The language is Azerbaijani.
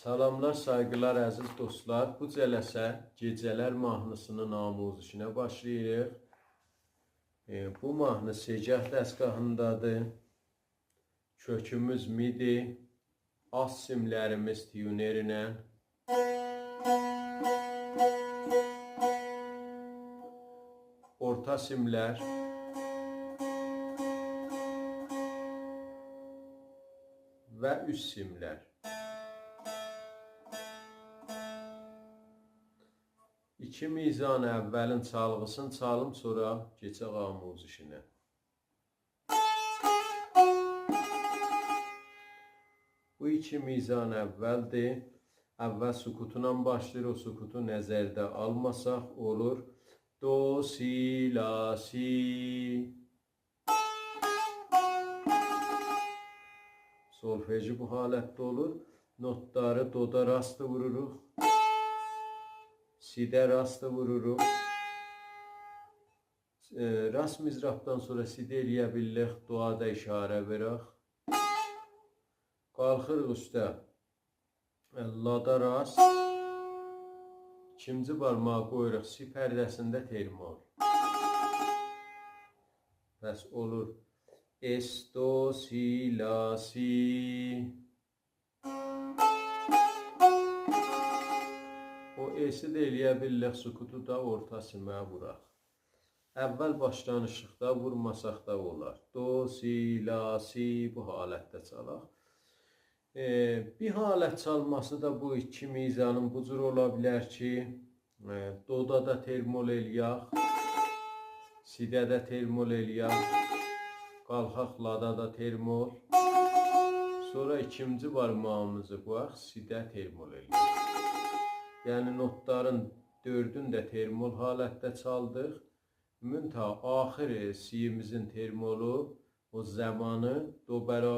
Salamlar, saygılar əziz dostlar. Bu cələsə gecələr mahnısının amuzişinə başlayırıq. Bu mahnı segah dəstgahındadır. Kökümüz midi, as simlərimiz tuner ilə. Orta simlər. Və üst simlər. İki mizan əvvəlin çalğısını çalım, sonra keçək amuzişinə. Bu iki mizan əvvəldir. Əvvəl sukutuna başlayır, o sukutu nəzərdə almasaq olur. Do, si, la, si. Solfeji bu halətdə olur. Notları doda rastı vururuq. Sidə rastı vururuq. Rast mizrapdan sonra sidə eləyə bilirik, duada işarə verək. Qalxırıq üstə. Lada rast. İkinci barmağı qoyuruq si pərdəsində termol. Bəs olur. Es, do, si, la, si. O esi də eləyə bilirik, sukutu da orta simə vuraq. Əvvəl başlanışlıqda vurmasaq da olar. Do, si, la, si bu halətdə çalaq. Bir halət çalması da bu iki mizanın bu cür ola bilər ki, doda da termol eləyək, sidə də termol eləyək, qalxaq lada da termol. Sonra ikinci barmağımızı qoyaq, sidə termol eləyək. Yəni notların dördün də termol halətdə çaldıq. Müntəha axır siyimizin termolu o zamanı do bərabər